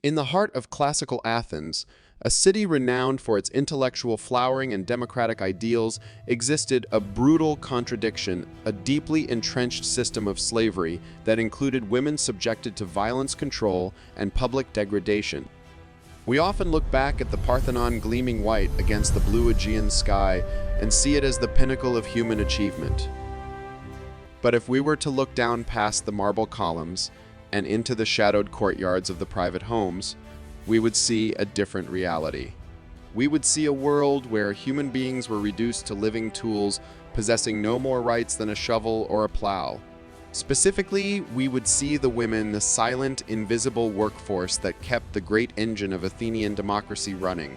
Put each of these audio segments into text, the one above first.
In the heart of classical Athens, a city renowned for its intellectual flowering and democratic ideals, existed a brutal contradiction, a deeply entrenched system of slavery that included women subjected to violence, control, and public degradation. We often look back at the Parthenon gleaming white against the blue Aegean sky and see it as the pinnacle of human achievement. But if we were to look down past the marble columns and into the shadowed courtyards of the private homes, we would see a different reality. We would see a world where human beings were reduced to living tools, possessing no more rights than a shovel or a plow. Specifically, we would see the women, the silent, invisible workforce that kept the great engine of Athenian democracy running.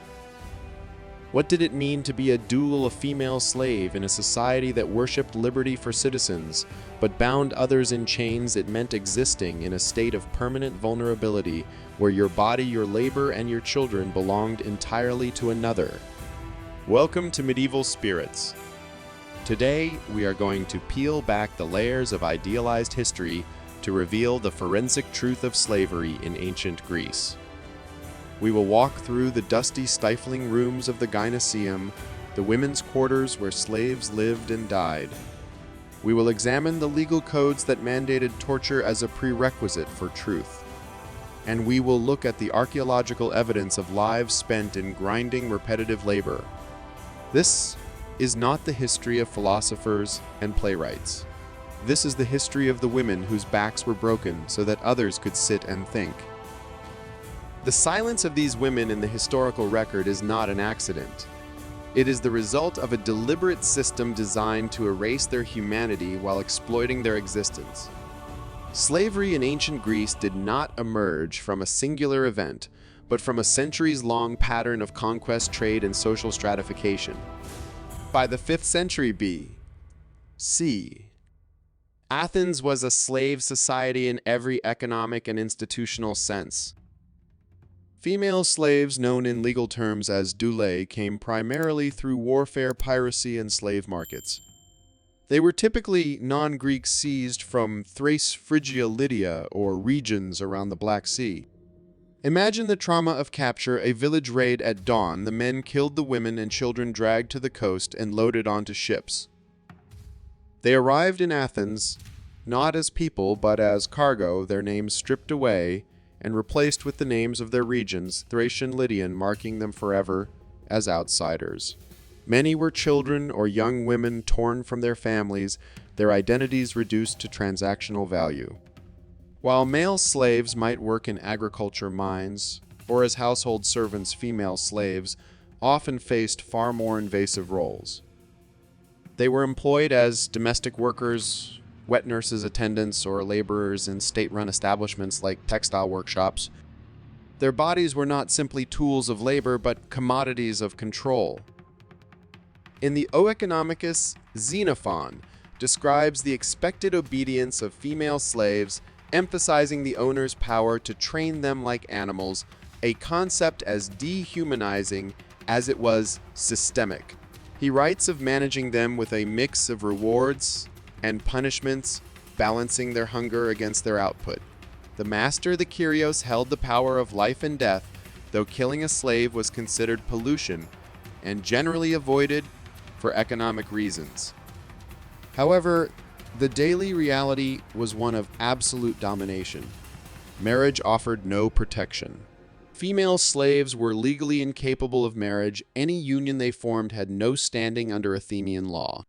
What did it mean to be a dual female slave in a society that worshipped liberty for citizens, but bound others in chains? It meant existing in a state of permanent vulnerability, where your body, your labor, and your children belonged entirely to another. Welcome to Medieval Spirits. Today, we are going to peel back the layers of idealized history to reveal the forensic truth of slavery in ancient Greece. We will walk through the dusty, stifling rooms of the Gyneceum, the women's quarters where slaves lived and died. We will examine the legal codes that mandated torture as a prerequisite for truth. And we will look at the archaeological evidence of lives spent in grinding, repetitive labor. This is not the history of philosophers and playwrights. This is the history of the women whose backs were broken so that others could sit and think. The silence of these women in the historical record is not an accident. It is the result of a deliberate system designed to erase their humanity while exploiting their existence. Slavery in ancient Greece did not emerge from a singular event, but from a centuries-long pattern of conquest, trade, and social stratification. By the 5th century B.C., Athens was a slave society in every economic and institutional sense. Female slaves, known in legal terms as doulae, came primarily through warfare, piracy, and slave markets. They were typically non-Greeks seized from Thrace, Phrygia, Lydia, or regions around the Black Sea. Imagine the trauma of capture: a village raid at dawn. The men killed the women and children, dragged to the coast, and loaded onto ships. They arrived in Athens, not as people, but as cargo, their names stripped away and replaced with the names of their regions, Thracian, Lydian, marking them forever as outsiders. Many were children or young women torn from their families, their identities reduced to transactional value. While male slaves might work in agriculture, mines, or as household servants, female slaves often faced far more invasive roles. They were employed as domestic workers, wet nurses, attendants, or laborers in state-run establishments like textile workshops. Their bodies were not simply tools of labor, but commodities of control. In the O Economicus, Xenophon describes the expected obedience of female slaves, emphasizing the owner's power to train them like animals, a concept as dehumanizing as it was systemic. He writes of managing them with a mix of rewards and punishments, balancing their hunger against their output. The master, the Kyrios, held the power of life and death, though killing a slave was considered pollution and generally avoided for economic reasons. However, the daily reality was one of absolute domination. Marriage offered no protection. Female slaves were legally incapable of marriage. Any union they formed had no standing under Athenian law.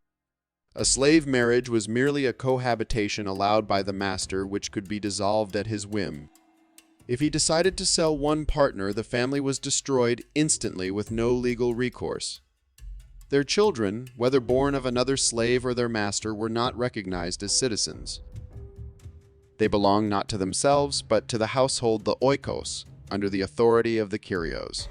A slave marriage was merely a cohabitation allowed by the master, which could be dissolved at his whim. If he decided to sell one partner, the family was destroyed instantly with no legal recourse. Their children, whether born of another slave or their master, were not recognized as citizens. They belonged not to themselves, but to the household, the oikos, under the authority of the Kyrios.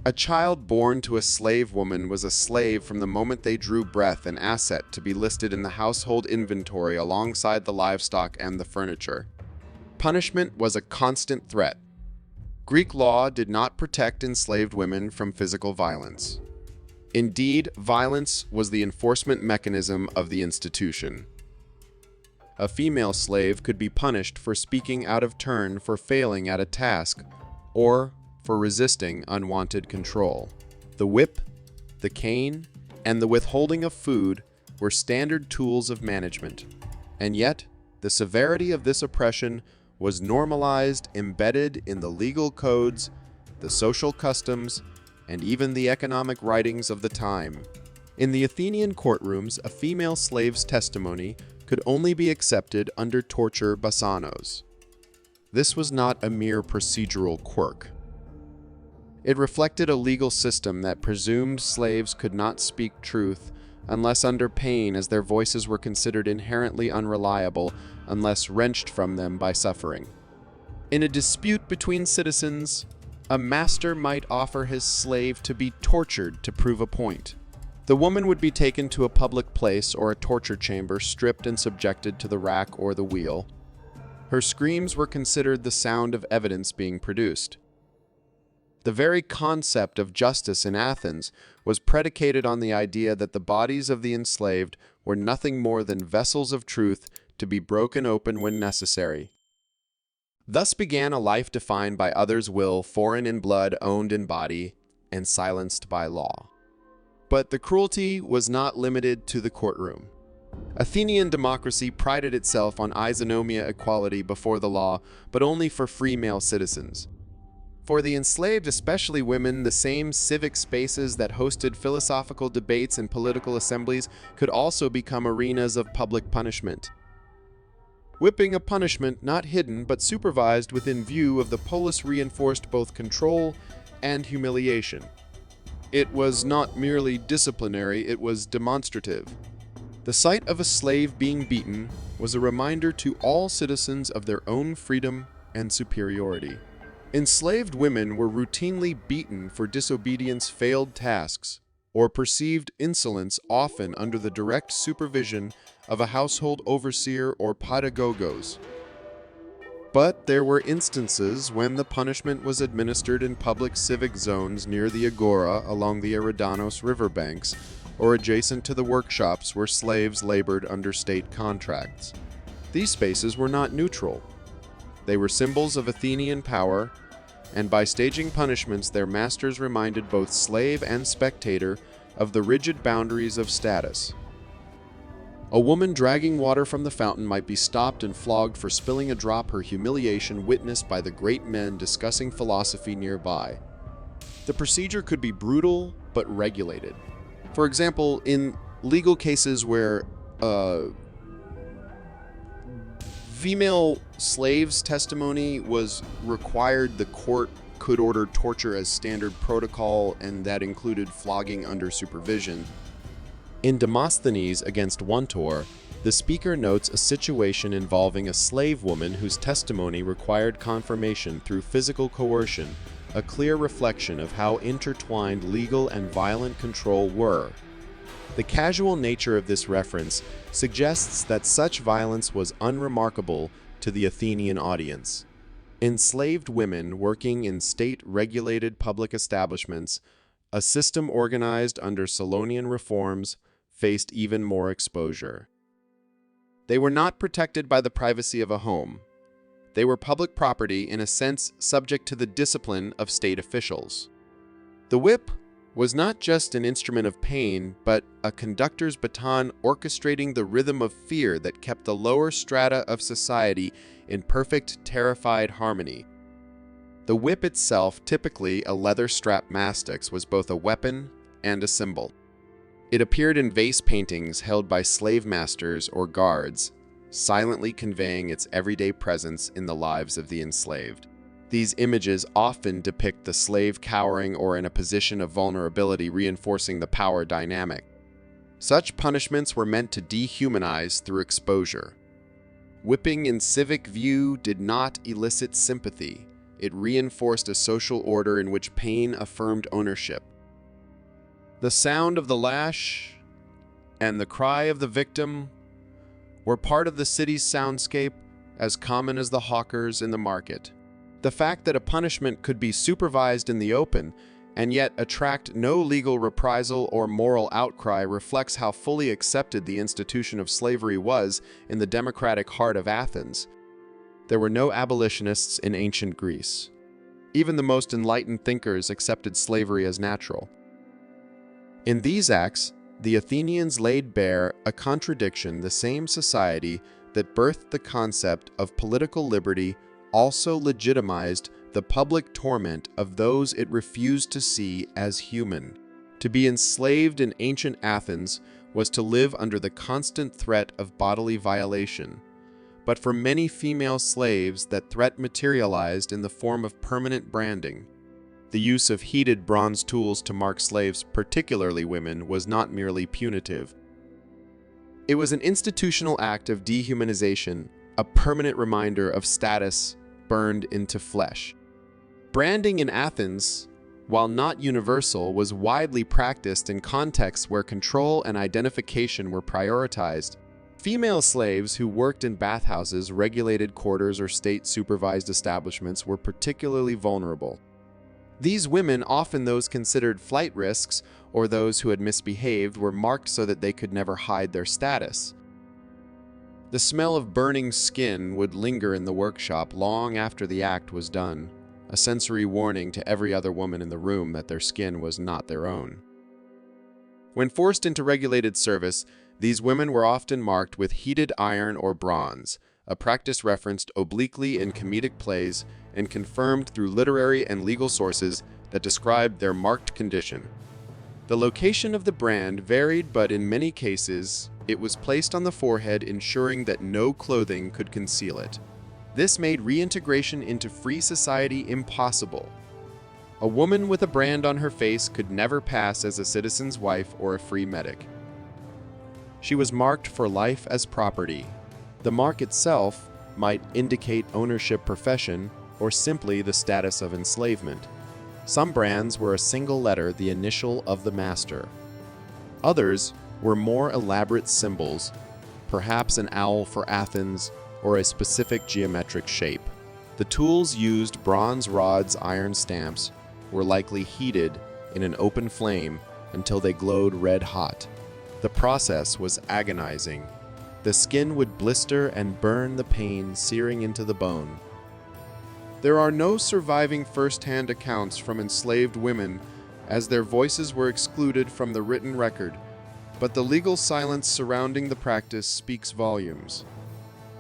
A child born to a slave woman was a slave from the moment they drew breath, an asset to be listed in the household inventory alongside the livestock and the furniture. Punishment was a constant threat. Greek law did not protect enslaved women from physical violence. Indeed, violence was the enforcement mechanism of the institution. A female slave could be punished for speaking out of turn, for failing at a task, or for resisting unwanted control. The whip, the cane, and the withholding of food were standard tools of management. And yet, the severity of this oppression was normalized, embedded in the legal codes, the social customs, and even the economic writings of the time. In the Athenian courtrooms, a female slave's testimony could only be accepted under torture basanos. This was not a mere procedural quirk. It reflected a legal system that presumed slaves could not speak truth unless under pain, as their voices were considered inherently unreliable unless wrenched from them by suffering. In a dispute between citizens, a master might offer his slave to be tortured to prove a point. The woman would be taken to a public place or a torture chamber, stripped and subjected to the rack or the wheel. Her screams were considered the sound of evidence being produced. The very concept of justice in Athens was predicated on the idea that the bodies of the enslaved were nothing more than vessels of truth to be broken open when necessary. Thus began a life defined by others' will, foreign in blood, owned in body, and silenced by law. But the cruelty was not limited to the courtroom. Athenian democracy prided itself on isonomia, equality before the law, but only for free male citizens. For the enslaved, especially women, the same civic spaces that hosted philosophical debates and political assemblies could also become arenas of public punishment. Whipping, a punishment not hidden but supervised within view of the polis, reinforced both control and humiliation. It was not merely disciplinary, it was demonstrative. The sight of a slave being beaten was a reminder to all citizens of their own freedom and superiority. Enslaved women were routinely beaten for disobedience, failed tasks, or perceived insolence, often under the direct supervision of a household overseer or pedagogos. But there were instances when the punishment was administered in public civic zones near the agora along the Eridanos riverbanks, or adjacent to the workshops where slaves labored under state contracts. These spaces were not neutral. They were symbols of Athenian power, and by staging punishments, their masters reminded both slave and spectator of the rigid boundaries of status. A woman dragging water from the fountain might be stopped and flogged for spilling a drop, her humiliation witnessed by the great men discussing philosophy nearby. The procedure could be brutal but regulated. For example, in legal cases where female slaves' testimony was required, the court could order torture as standard protocol, and that included flogging under supervision. In Demosthenes against Ontor, the speaker notes a situation involving a slave woman whose testimony required confirmation through physical coercion, a clear reflection of how intertwined legal and violent control were. The casual nature of this reference suggests that such violence was unremarkable to the Athenian audience. Enslaved women working in state-regulated public establishments, a system organized under Solonian reforms, faced even more exposure. They were not protected by the privacy of a home. They were public property, in a sense subject to the discipline of state officials. The whip was not just an instrument of pain, but a conductor's baton orchestrating the rhythm of fear that kept the lower strata of society in perfect, terrified harmony. The whip itself, typically a leather-strapped mastix, was both a weapon and a symbol. It appeared in vase paintings held by slave masters or guards, silently conveying its everyday presence in the lives of the enslaved. These images often depict the slave cowering or in a position of vulnerability, reinforcing the power dynamic. Such punishments were meant to dehumanize through exposure. Whipping in civic view did not elicit sympathy. It reinforced a social order in which pain affirmed ownership. The sound of the lash and the cry of the victim were part of the city's soundscape, as common as the hawkers in the market. The fact that a punishment could be supervised in the open and yet attract no legal reprisal or moral outcry reflects how fully accepted the institution of slavery was in the democratic heart of Athens. There were no abolitionists in ancient Greece. Even the most enlightened thinkers accepted slavery as natural. In these acts, the Athenians laid bare a contradiction. The same society that birthed the concept of political liberty also legitimized the public torment of those it refused to see as human. To be enslaved in ancient Athens was to live under the constant threat of bodily violation. But for many female slaves, that threat materialized in the form of permanent branding. The use of heated bronze tools to mark slaves, particularly women, was not merely punitive. It was an institutional act of dehumanization, a permanent reminder of status burned into flesh. Branding in Athens, while not universal, was widely practiced in contexts where control and identification were prioritized. Female slaves who worked in bathhouses, regulated quarters, or state-supervised establishments were particularly vulnerable. These women, often those considered flight risks or those who had misbehaved, were marked so that they could never hide their status. The smell of burning skin would linger in the workshop long after the act was done, a sensory warning to every other woman in the room that their skin was not their own. When forced into regulated service, these women were often marked with heated iron or bronze, a practice referenced obliquely in comedic plays and confirmed through literary and legal sources that described their marked condition. The location of the brand varied, but in many cases, it was placed on the forehead, ensuring that no clothing could conceal it. This made reintegration into free society impossible. A woman with a brand on her face could never pass as a citizen's wife or a free medic. She was marked for life as property. The mark itself might indicate ownership, profession, or simply the status of enslavement. Some brands were a single letter, the initial of the master. Others were more elaborate symbols, perhaps an owl for Athens or a specific geometric shape. The tools used, bronze rods, iron stamps, were likely heated in an open flame until they glowed red hot. The process was agonizing. The skin would blister and burn, the pain searing into the bone. There are no surviving first-hand accounts from enslaved women, as their voices were excluded from the written record, but the legal silence surrounding the practice speaks volumes.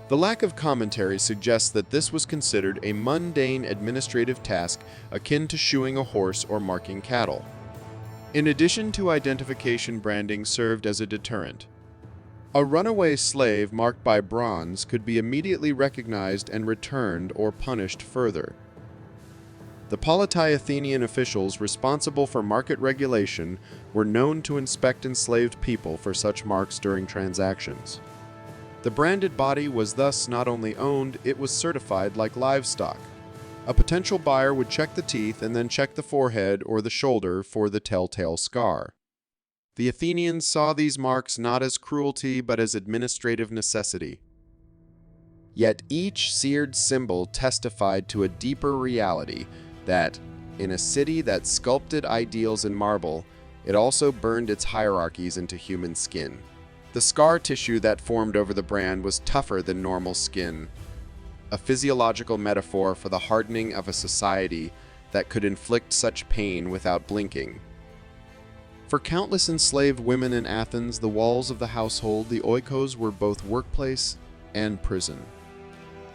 The lack of commentary suggests that this was considered a mundane administrative task akin to shoeing a horse or marking cattle. In addition to identification, branding served as a deterrent. A runaway slave marked by bronze could be immediately recognized and returned or punished further. The polity Athenian officials responsible for market regulation were known to inspect enslaved people for such marks during transactions. The branded body was thus not only owned, it was certified like livestock. A potential buyer would check the teeth and then check the forehead or the shoulder for the telltale scar. The Athenians saw these marks not as cruelty but as administrative necessity. Yet each seared symbol testified to a deeper reality that, in a city that sculpted ideals in marble, it also burned its hierarchies into human skin. The scar tissue that formed over the brand was tougher than normal skin, a physiological metaphor for the hardening of a society that could inflict such pain without blinking. For countless enslaved women in Athens, the walls of the household, the oikos, were both workplace and prison.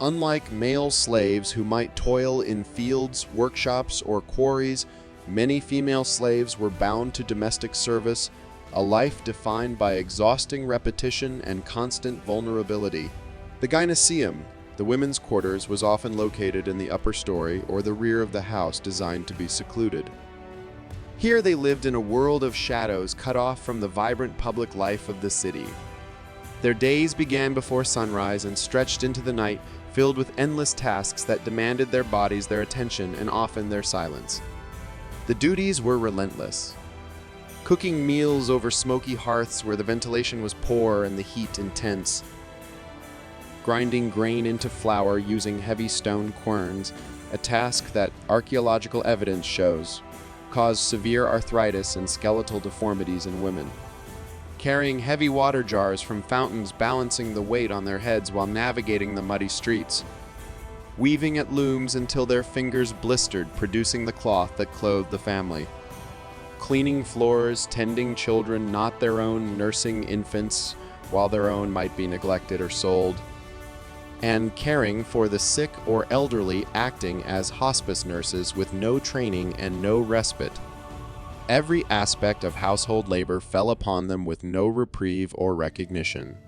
Unlike male slaves who might toil in fields, workshops, or quarries, many female slaves were bound to domestic service, a life defined by exhausting repetition and constant vulnerability. The gynoeceum, the women's quarters, was often located in the upper story or the rear of the house, designed to be secluded. Here they lived in a world of shadows, cut off from the vibrant public life of the city. Their days began before sunrise and stretched into the night, filled with endless tasks that demanded their bodies, their attention, and often their silence. The duties were relentless. Cooking meals over smoky hearths where the ventilation was poor and the heat intense. Grinding grain into flour using heavy stone querns, a task that archaeological evidence shows caused severe arthritis and skeletal deformities in women. Carrying heavy water jars from fountains, balancing the weight on their heads while navigating the muddy streets. weaving at looms until their fingers blistered, producing the cloth that clothed the family. Cleaning floors, tending children not their own, nursing infants while their own might be neglected or sold, and caring for the sick or elderly, acting as hospice nurses with no training and no respite. Every aspect of household labor fell upon them with no reprieve or recognition.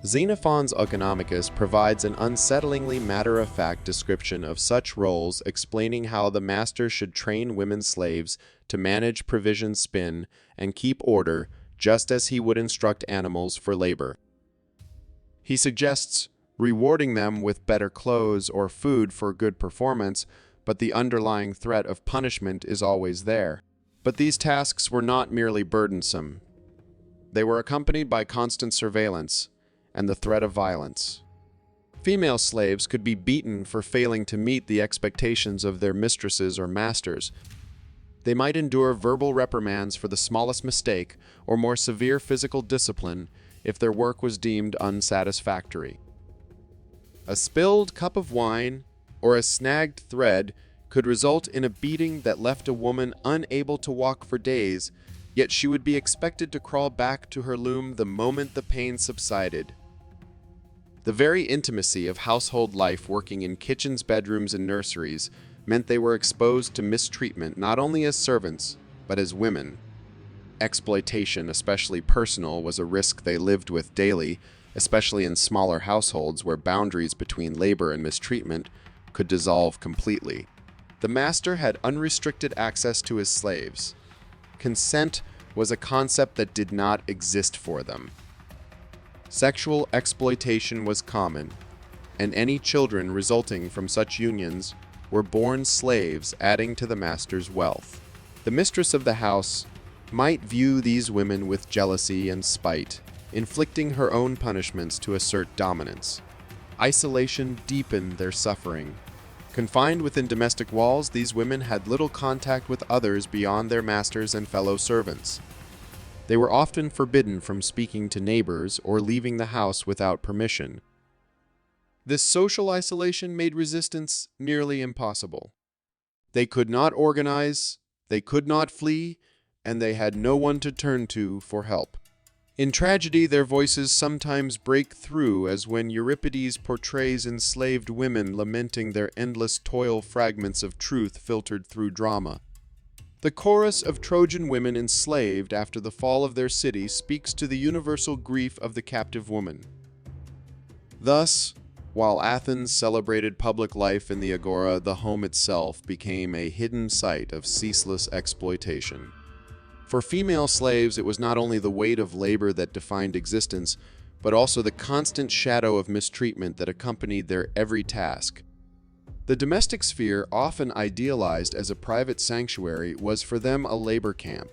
Xenophon's Economicus provides an unsettlingly matter-of-fact description of such roles, explaining how the master should train women slaves to manage provision spin and keep order, just as he would instruct animals for labor. He suggests rewarding them with better clothes or food for good performance, but the underlying threat of punishment is always there. But these tasks were not merely burdensome. They were accompanied by constant surveillance and the threat of violence. Female slaves could be beaten for failing to meet the expectations of their mistresses or masters. They might endure verbal reprimands for the smallest mistake or more severe physical discipline if their work was deemed unsatisfactory. A spilled cup of wine or a snagged thread could result in a beating that left a woman unable to walk for days, yet she would be expected to crawl back to her loom the moment the pain subsided. The very intimacy of household life, working in kitchens, bedrooms, and nurseries, meant they were exposed to mistreatment not only as servants, but as women. Exploitation, especially personal, was a risk they lived with daily, especially in smaller households where boundaries between labor and mistreatment could dissolve completely. The master had unrestricted access to his slaves. Consent was a concept that did not exist for them. Sexual exploitation was common, and any children resulting from such unions were born slaves, adding to the master's wealth. The mistress of the house might view these women with jealousy and spite, inflicting her own punishments to assert dominance. Isolation deepened their suffering. Confined within domestic walls, these women had little contact with others beyond their masters and fellow servants. They were often forbidden from speaking to neighbors or leaving the house without permission. This social isolation made resistance nearly impossible. They could not organize, they could not flee, and they had no one to turn to for help. In tragedy, their voices sometimes break through, as when Euripides portrays enslaved women lamenting their endless toil, fragments of truth filtered through drama. The chorus of Trojan women enslaved after the fall of their city speaks to the universal grief of the captive woman. Thus, while Athens celebrated public life in the agora, the home itself became a hidden site of ceaseless exploitation. For female slaves, it was not only the weight of labor that defined existence, but also the constant shadow of mistreatment that accompanied their every task. The domestic sphere, often idealized as a private sanctuary, was for them a labor camp.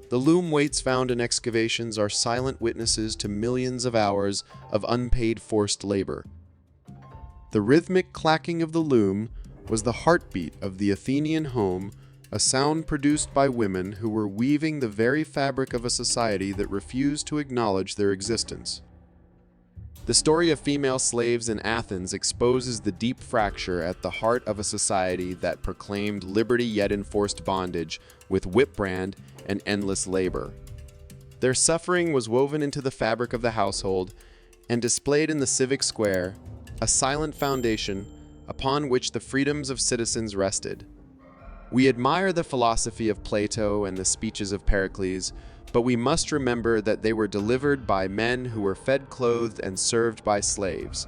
The loom weights found in excavations are silent witnesses to millions of hours of unpaid forced labor. The rhythmic clacking of the loom was the heartbeat of the Athenian home, a sound produced by women who were weaving the very fabric of a society that refused to acknowledge their existence. The story of female slaves in Athens exposes the deep fracture at the heart of a society that proclaimed liberty yet enforced bondage with whip brand and endless labor. Their suffering was woven into the fabric of the household and displayed in the civic square, a silent foundation upon which the freedoms of citizens rested. We admire the philosophy of Plato and the speeches of Pericles, but we must remember that they were delivered by men who were fed, clothed, and served by slaves.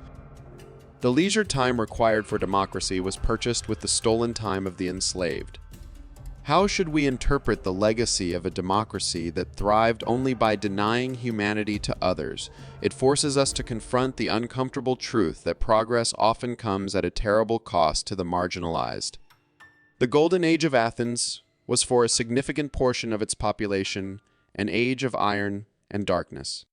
The leisure time required for democracy was purchased with the stolen time of the enslaved. How should we interpret the legacy of a democracy that thrived only by denying humanity to others? It forces us to confront the uncomfortable truth that progress often comes at a terrible cost to the marginalized. The Golden Age of Athens was for a significant portion of its population an age of iron and darkness.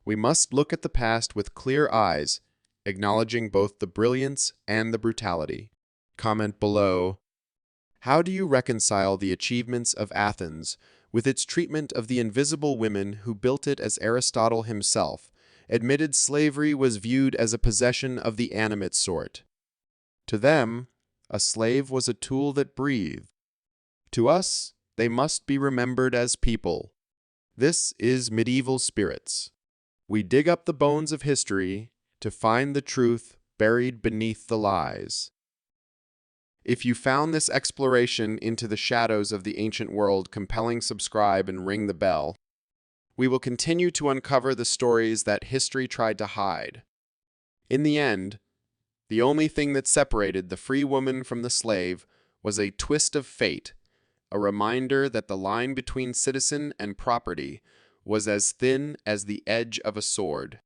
We must look at the past with clear eyes, acknowledging both the brilliance and the brutality. Comment below. How do you reconcile the achievements of Athens with its treatment of the invisible women who built it? As Aristotle himself admitted, slavery was viewed as a possession of the animate sort. To them, a slave was a tool that breathed. To us, they must be remembered as people. This is medieval spirits. We dig up the bones of history to find the truth buried beneath the lies. If you found this exploration into the shadows of the ancient world compelling, subscribe and ring the bell. We will continue to uncover the stories that history tried to hide. In the end, the only thing that separated the free woman from the slave was a twist of fate, a reminder that the line between citizen and property was as thin as the edge of a sword.